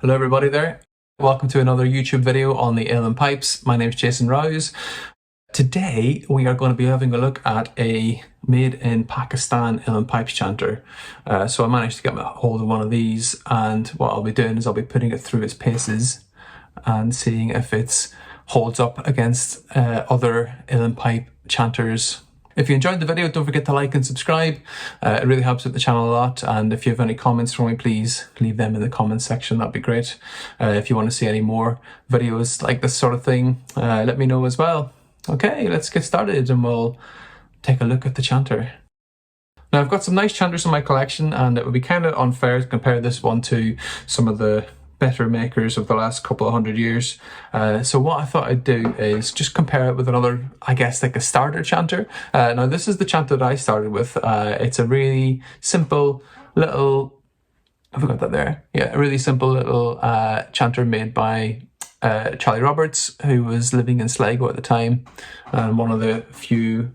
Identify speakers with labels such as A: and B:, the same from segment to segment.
A: Hello everybody there. Welcome to another YouTube video on the Uilleann Pipes. My name is Jason Rouse. Today we are going to be having a look at a made in Pakistan Uilleann Pipes chanter. So I managed to get a hold of one of these, and what I'll be doing is I'll be putting it through its paces and seeing if it holds up against other Uilleann Pipe chanters. If you enjoyed the video, don't forget to like and subscribe. It really helps out the channel a lot, and if you have any comments for me, please leave them in the comments section. That'd be great. If you want to see any more videos like this sort of thing, let me know as well. Okay, let's get started and we'll take a look at the chanter. Now, I've got some nice chanters in my collection, and it would be kind of unfair to compare this one to some of the better makers of the last couple of 100 years. So what I thought I'd do is just compare it with another, I guess, like a starter chanter. Now this is the chanter that I started with. It's a really simple little, I forgot that there. Yeah, a really simple little chanter made by Charlie Roberts, who was living in Sligo at the time, and one of the few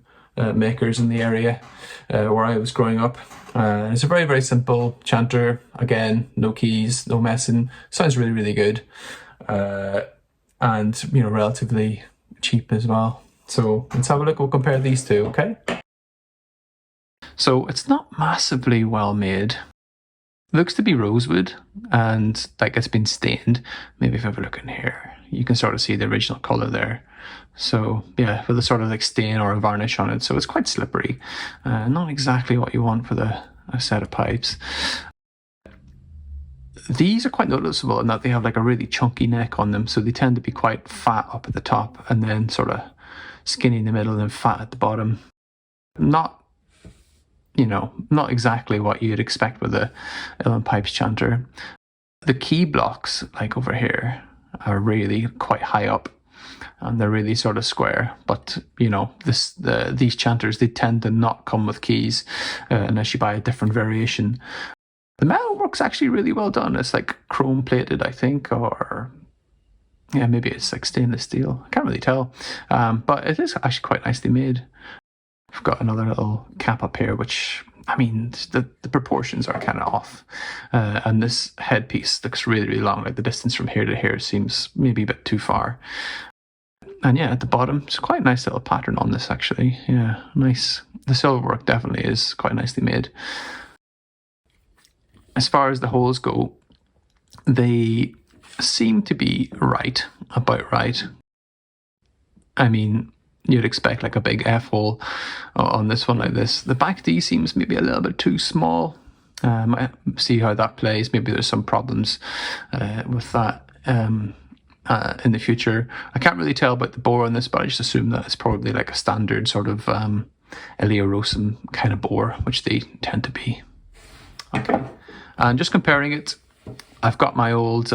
A: makers in the area where I was growing up. It's a very, very simple chanter. Again, no keys, no messing. Sounds really, really good. And, you know, relatively cheap as well. So let's have a look. We'll compare these two, okay? So it's not massively well made. Looks to be rosewood, and like it's been stained. Maybe if I have a look in here, you can sort of see the original colour there. So yeah, with a sort of like stain or a varnish on it, so it's quite slippery. Not exactly what you want for a set of pipes. These are quite noticeable in that they have like a really chunky neck on them, so they tend to be quite fat up at the top and then sort of skinny in the middle and fat at the bottom. Not exactly what you'd expect with a Uilleann Pipes chanter. The key blocks, like over here, are really quite high up, and they're really sort of square. But you know, these chanters, they tend to not come with keys unless you buy a different variation. The metal work's actually really well done. It's like chrome plated, I think, or yeah, maybe it's like stainless steel. I can't really tell, but it is actually quite nicely made. I've got another little cap up here, which, I mean, the proportions are kind of off. And this headpiece looks really, really long. Like the distance from here to here seems maybe a bit too far. And yeah, at the bottom, it's quite a nice little pattern on this, actually. Yeah, nice. The silver work definitely is quite nicely made. As far as the holes go, they seem to be about right. I mean, you'd expect like a big F-hole on this one like this. The back D seems maybe a little bit too small. See how that plays. Maybe there's some problems with that in the future. I can't really tell about the bore on this, but I just assume that it's probably like a standard sort of Electrosum kind of bore, which they tend to be. Okay, and just comparing it, I've got my old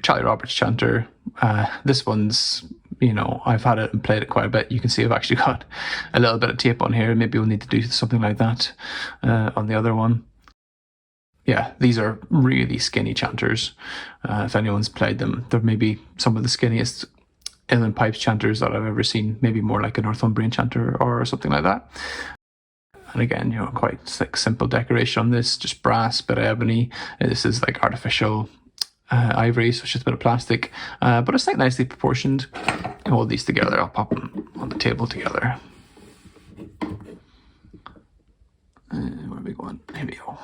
A: Charlie Roberts chanter. This one's, you know, I've had it and played it quite a bit. You can see I've actually got a little bit of tape on here. Maybe we'll need to do something like that on the other one. Yeah, these are really skinny chanters. If anyone's played them, they're maybe some of the skinniest Uilleann Pipes chanters that I've ever seen. Maybe more like a Northumbrian chanter or something like that. And again, you know, quite like simple decoration on this, just brass, bit of ebony. This is like artificial ivory, so it's just a bit of plastic, but it's like nicely proportioned. Hold these together. I'll pop them on the table together. Where are we going? Here we go.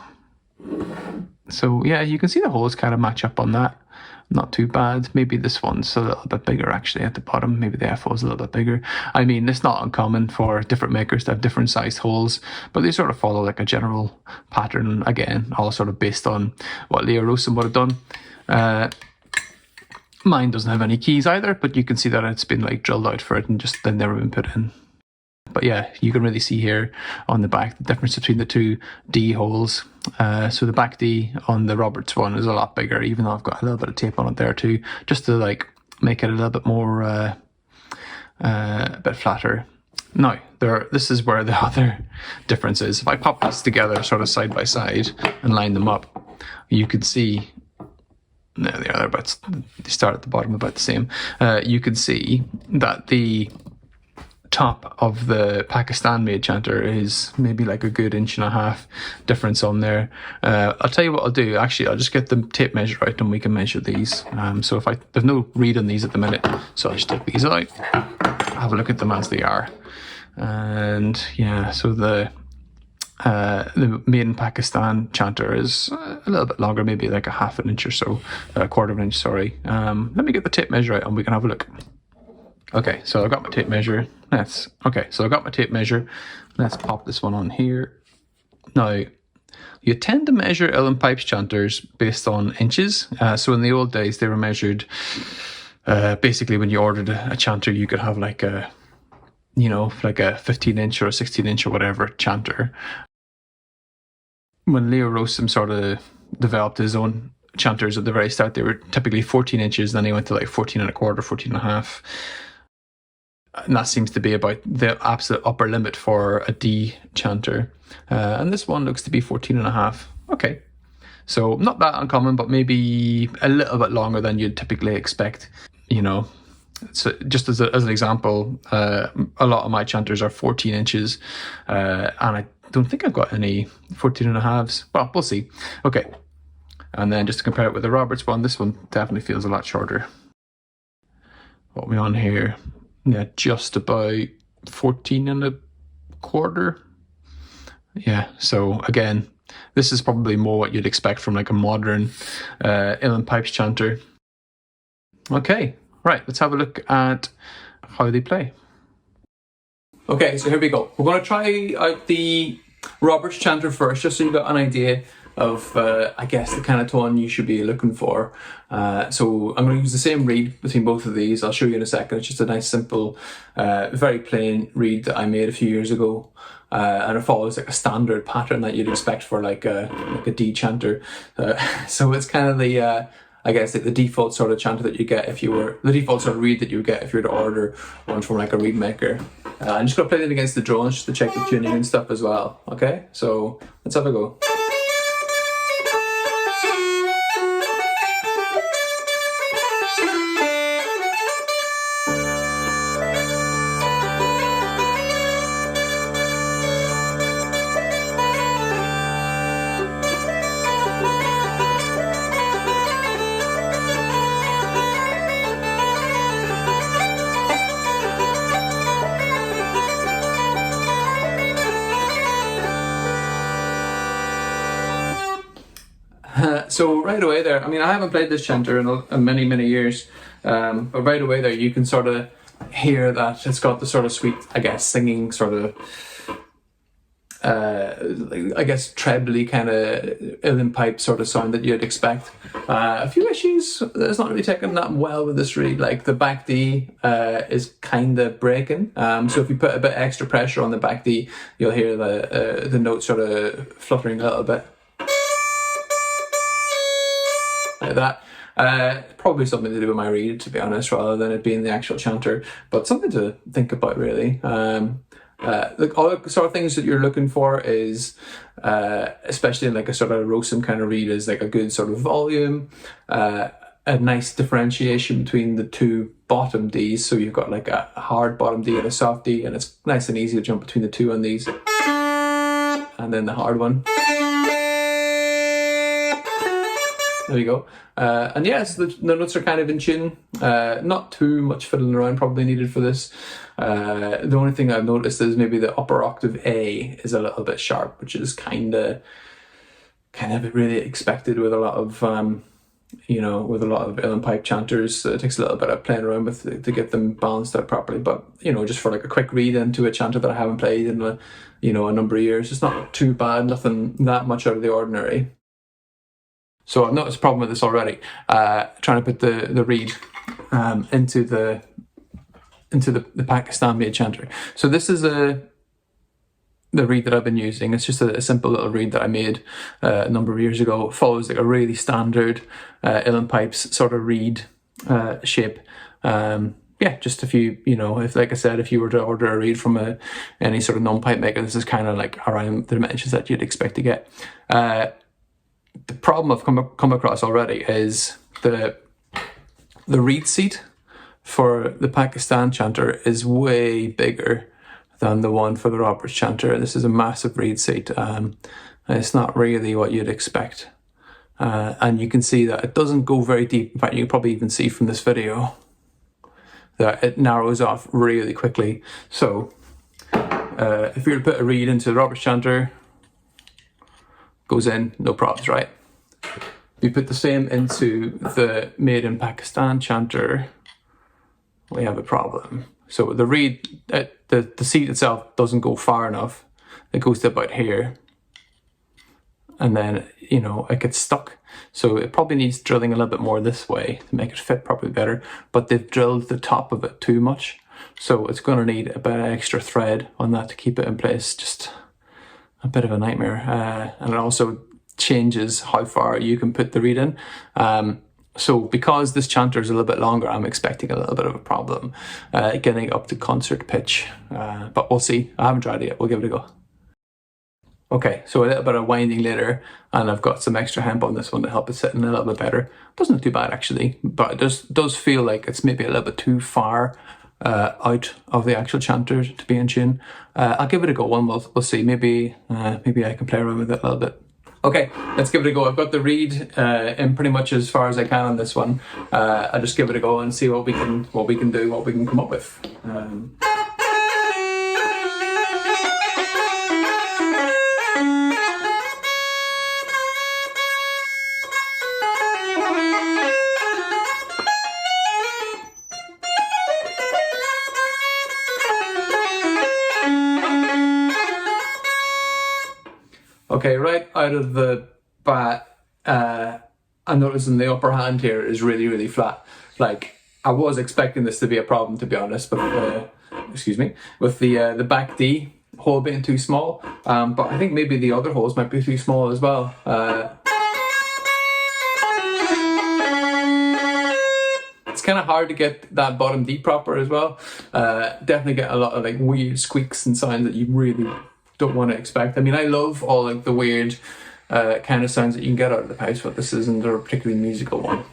A: So yeah, you can see the holes kind of match up on that. Not too bad. Maybe this one's a little bit bigger actually at the bottom. Maybe the F hole's a little bit bigger. I mean, it's not uncommon for different makers to have different sized holes, but they sort of follow like a general pattern. Again, all sort of based on what Electrosum would have done. Mine doesn't have any keys either, but you can see that it's been like drilled out for it and just they've never been put in. But yeah, you can really see here on the back the difference between the two D holes. So the back D on the Roberts one is a lot bigger, even though I've got a little bit of tape on it there too, just to like make it a little bit more a bit flatter. Now, this is where the other difference is. If I pop these together sort of side by side and line them up, you could see, no, they start at the bottom about the same. You can see that the top of the Pakistan made chanter is maybe like a good 1.5 inch difference on there. I'll tell you what I'll do. Actually, I'll just get the tape measure out and we can measure these. So there's no read on these at the minute, so I'll just take these out, have a look at them as they are. And yeah, so the made in Pakistan chanter is a little bit longer, maybe like 1/2 inch or so, 1/4 inch, sorry. Let me get the tape measure out and we can have a look. Okay, so I've got my tape measure. Let's pop this one on here. Now, you tend to measure Uilleann Pipes chanters based on inches. So in the old days, they were measured, basically when you ordered a chanter, you could have like a 15 inch or a 16 inch or whatever chanter. When Leo Rossum sort of developed his own chanters at the very start, they were typically 14 inches, then he went to like 14.25, 14.5. And that seems to be about the absolute upper limit for a D chanter. And this one looks to be 14.5. Okay. So not that uncommon, but maybe a little bit longer than you'd typically expect, So just as an example, a lot of my chanters are 14 inches, and I don't think I've got any 14.5s. Well, we'll see. Okay. And then just to compare it with the Roberts one, this one definitely feels a lot shorter. What are we on here? Yeah, just about 14.25. Yeah, so again, this is probably more what you'd expect from like a modern Uilleann Pipes chanter. Okay, right, let's have a look at how they play. Okay, so here we go. We're going to try out the Roberts chanter first, just so you've got an idea of, I guess, the kind of tone you should be looking for. So I'm going to use the same reed between both of these. I'll show you in a second. It's just a nice, simple, very plain reed that I made a few years ago. And it follows like a standard pattern that you'd expect for like a D chanter. So it's kind of the, I guess, like the default sort of chanter that you get the default sort of reed that you would get if you were to order one from like a reed maker. I'm just going to play it against the drones just to check the tuning and stuff as well. Okay, so let's have a go. So right away there, I mean, I haven't played this chanter in many, many years, but right away there you can sort of hear that it's got the sort of sweet, I guess, singing sort of, I guess, trebly kind of Uilleann Pipe sort of sound that you'd expect. A few issues, it's not really taken that well with this reed. Like the back D is kind of breaking, so if you put a bit extra pressure on the back D, you'll hear the note sort of fluttering a little bit. Like that. Probably something to do with my reed, to be honest, rather than it being the actual chanter, but something to think about, really. Like all the sort of things that you're looking for is, especially in like a sort of Rossum kind of reed, is like a good sort of volume, a nice differentiation between the two bottom Ds. So you've got like a hard bottom D and a soft D, and it's nice and easy to jump between the two on these. And then the hard one. There you go. And yes, the notes are kind of in tune. Not too much fiddling around probably needed for this. The only thing I've noticed is maybe the upper octave A is a little bit sharp, which is kind of really expected with a lot of Uilleann Pipe chanters. It takes a little bit of playing around with to get them balanced out properly. But just for like a quick read into a chanter that I haven't played in a number of years, it's not too bad. Nothing that much out of the ordinary. So I've noticed a problem with this already. Trying to put the reed into the Pakistan made chanter. So this is the reed that I've been using. It's just a simple little reed that I made a number of years ago. It follows like a really standard Uilleann Pipes sort of reed shape. Yeah, just if you if, like I said, if you were to order a reed from any sort of non-pipe maker, this is kind of like around the dimensions that you'd expect to get. The problem I've come across already is the reed seat for the Pakistan chanter is way bigger than the one for the Roberts chanter. This is a massive reed seat. It's not really what you'd expect. And you can see that it doesn't go very deep. In fact, you can probably even see from this video that it narrows off really quickly. So if you were to put a reed into the Roberts chanter, goes in, no problems, right? If you put the same into the made in Pakistan chanter, we have a problem. So the reed, the seat itself doesn't go far enough. It goes to about here. And then, you know, it gets stuck. So it probably needs drilling a little bit more this way to make it fit probably better. But they've drilled the top of it too much. So it's going to need a bit of extra thread on that to keep it in place. Just a bit of a nightmare. And it also changes how far you can put the reed in. So because this chanter is a little bit longer, I'm expecting a little bit of a problem getting it up to concert pitch. But we'll see. I haven't tried it yet. We'll give it a go. Okay, so a little bit of winding later, and I've got some extra hemp on this one to help it sit in a little bit better. Doesn't look too bad actually, but it does feel like it's maybe a little bit too far out of the actual chanter to be in tune. I'll give it a go and we'll see. Maybe I can play around with it a little bit. Okay, let's give it a go. I've got the reed in pretty much as far as I can on this one. I'll just give it a go and see what we can do, what we can come up with. Okay, right out of the bat, I'm noticing the upper hand here is really, really flat. Like, I was expecting this to be a problem, to be honest, but with the back D hole being too small. But I think maybe the other holes might be too small as well. It's kind of hard to get that bottom D proper as well. Definitely get a lot of like weird squeaks and sounds that you really don't want to expect. I mean, I love all like the weird kind of sounds that you can get out of the pipes, but this isn't a particularly musical one.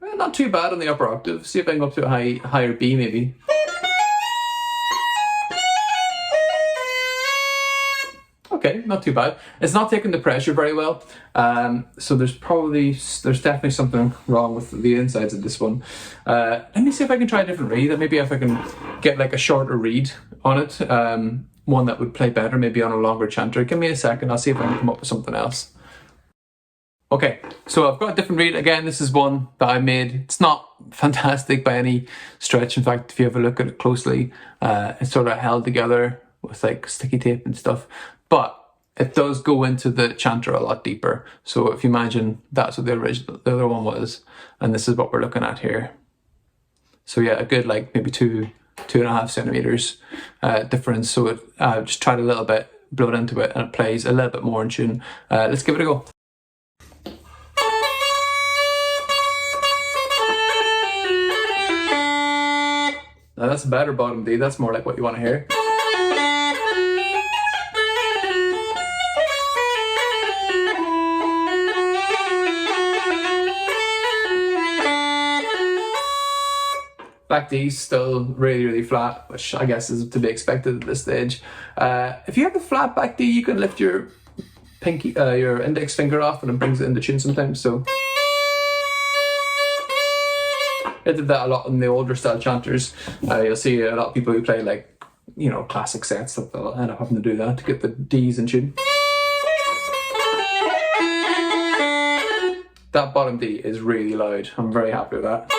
A: Well, not too bad on the upper octave. See if I can go up to a higher B maybe. Okay, not too bad. It's not taking the pressure very well, so there's definitely something wrong with the insides of this one. Let me see if I can try a different reed. Maybe if I can get like a shorter reed on it, one that would play better, maybe on a longer chanter. Give me a second, I'll see if I can come up with something else. Okay, so I've got a different reed. Again, this is one that I made. It's not fantastic by any stretch. In fact, if you have a look at it closely, it's sort of held together with like sticky tape and stuff. But it does go into the chanter a lot deeper. So if you imagine that's what the other one was, and this is what we're looking at here. So yeah, a good like maybe 2.5 centimeters difference. So it just tried a little bit, blow it into it, and it plays a little bit more in tune. Let's give it a go. Now that's a better bottom D. That's more like what you want to hear. Back D's still really, really flat, which I guess is to be expected at this stage. If you have a flat back D, you can lift your your index finger off and it brings it into tune sometimes. So I did that a lot in the older style chanters. You'll see a lot of people who play like, you know, classic sets that they'll end up having to do that to get the D's in tune. That bottom D is really loud. I'm very happy with that.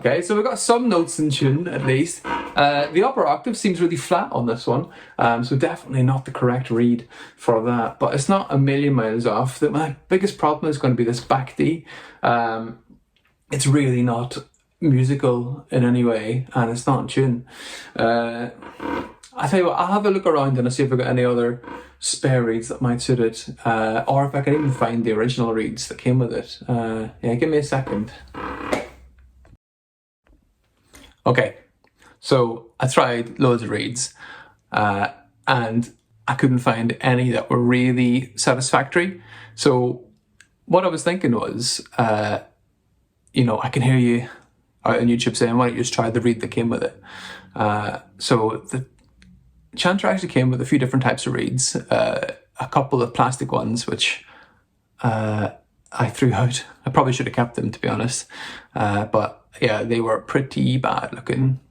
A: Okay, so we've got some notes in tune at least. The upper octave seems really flat on this one, so definitely not the correct reed for that, but it's not a million miles off. My biggest problem is going to be this back D. It's really not musical in any way, and it's not in tune. I tell you what, I'll have a look around and I'll see if I've got any other spare reeds that might suit it, or if I can even find the original reeds that came with it. Yeah, give me a second. Okay, so I tried loads of reeds, and I couldn't find any that were really satisfactory. So what I was thinking was, you know, I can hear you out on YouTube saying, why don't you just try the reed that came with it? So the chanter actually came with a few different types of reeds, a couple of plastic ones, which I threw out. I probably should have kept them, to be honest. But yeah, they were pretty bad looking.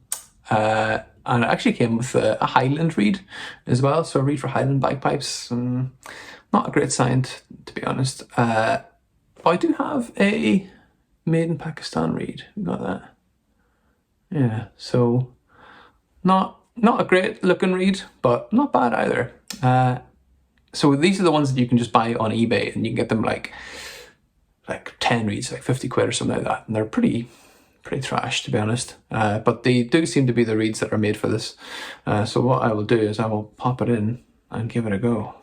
A: And it actually came with a Highland reed as well, so a reed for Highland bagpipes. Not a great sign, to be honest. But I do have a made in Pakistan reed. We got that. Yeah, so not a great looking reed, but not bad either. So these are the ones that you can just buy on eBay, and you can get them like 10 reeds, like 50 quid or something like that, and they're pretty trash, to be honest. But they do seem to be the reeds that are made for this. So what I will do is I will pop it in and give it a go.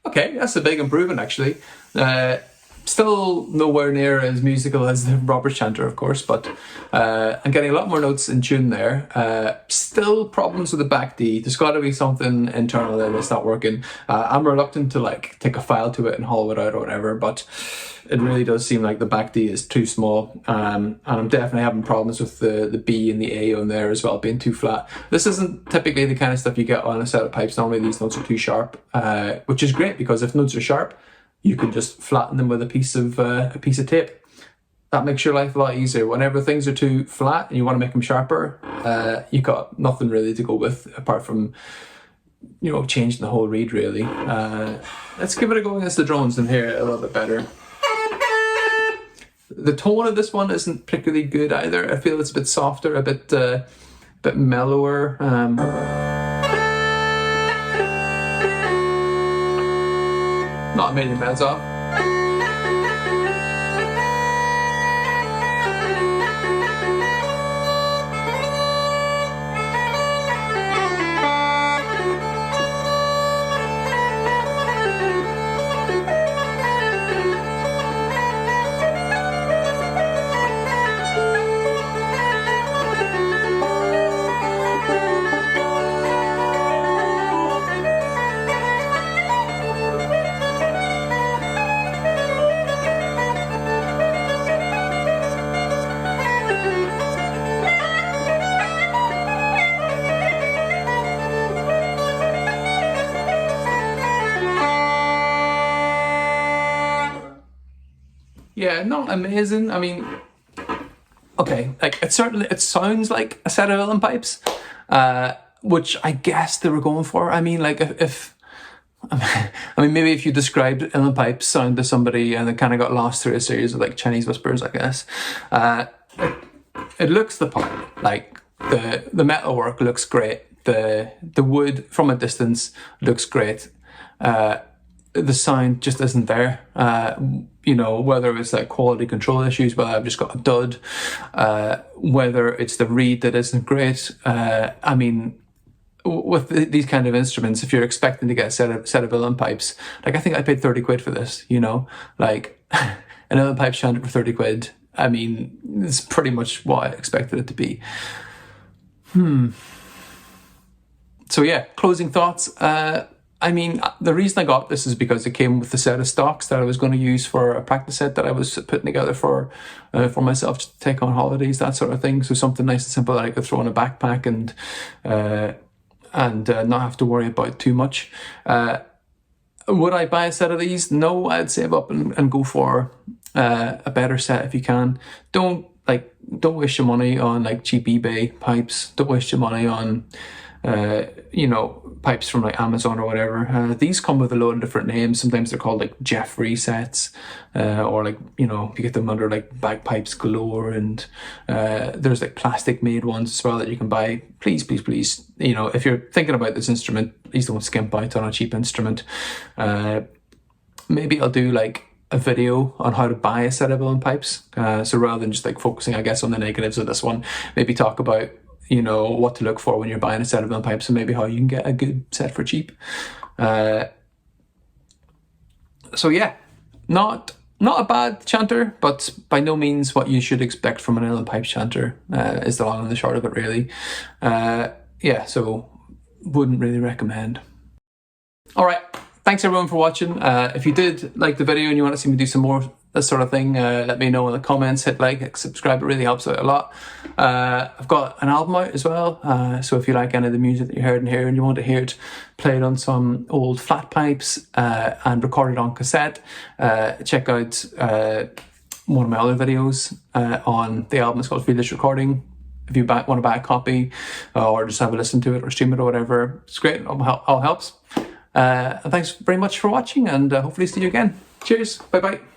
A: Okay, that's a big improvement actually. Still nowhere near as musical as the Robert's chanter, of course, but I'm getting a lot more notes in tune there. Still problems with the back D. There's got to be something internal there that's not working. I'm reluctant to like take a file to it and hollow it out or whatever, but it really does seem like the back D is too small, and I'm definitely having problems with the B and the A on there as well, being too flat. This isn't typically the kind of stuff you get on a set of pipes. Normally these notes are too sharp, which is great because if notes are sharp, you can just flatten them with a piece of tape. That makes your life a lot easier. Whenever things are too flat and you want to make them sharper, you got nothing really to go with apart from, you know, changing the whole reed really. Let's give it a go against the drones and hear it a little bit better. The tone of this one isn't particularly good either. I feel it's a bit softer, a bit mellower. Not a million miles off. Yeah, not amazing. I mean, okay, like it sounds like a set of Uilleann pipes, which I guess they were going for. I mean, like I mean, maybe if you described Uilleann pipes sound to somebody and they kind of got lost through a series of like Chinese whispers, I guess. It looks the part. Like the metalwork looks great. The wood from a distance looks great. The sound just isn't there. You know, whether it's like quality control issues, whether I've just got a dud, whether it's the reed that isn't great. I mean, with these kind of instruments, if you're expecting to get a set of Uilleann pipes, like I think I paid 30 quid for this, you know, like an Uilleann pipe chanter for 30 quid. I mean, it's pretty much what I expected it to be. So yeah, closing thoughts. I mean, the reason I got this is because it came with the set of stocks that I was going to use for a practice set that I was putting together for myself to take on holidays, that sort of thing. So something nice and simple that I could throw in a backpack and not have to worry about too much. Would I buy a set of these? No, I'd save up and go for a better set if you can. Don't waste your money on like cheap eBay pipes. Don't waste your money on pipes from like Amazon or whatever. These come with a load of different names. Sometimes they're called like Jeffrey sets, or like, you get them under like Bagpipes Galore, and there's like plastic made ones as well that you can buy. Please, please, please, if you're thinking about this instrument, please don't skimp out on a cheap instrument. Maybe I'll do like a video on how to buy a set of uilleann pipes. So rather than just like focusing, I guess, on the negatives of this one, maybe talk about what to look for when you're buying a set of uilleann pipes, and maybe how you can get a good set for cheap. So yeah, not a bad chanter, but by no means what you should expect from an uilleann pipes chanter, is the long and the short of it, really. Yeah, so wouldn't really recommend. All right, thanks everyone for watching. If you did like the video and you want to see me do some more this sort of thing, let me know in the comments. Hit like, subscribe, it really helps out a lot. I've got an album out as well, so if you like any of the music that you heard in here and you want to hear it played on some old flat pipes and recorded on cassette, check out one of my other videos on the album. It's called Feel This Recording. If you want to buy a copy or just have a listen to it or stream it or whatever, it's great. All helps. And thanks very much for watching, and hopefully see you again. Cheers. Bye bye.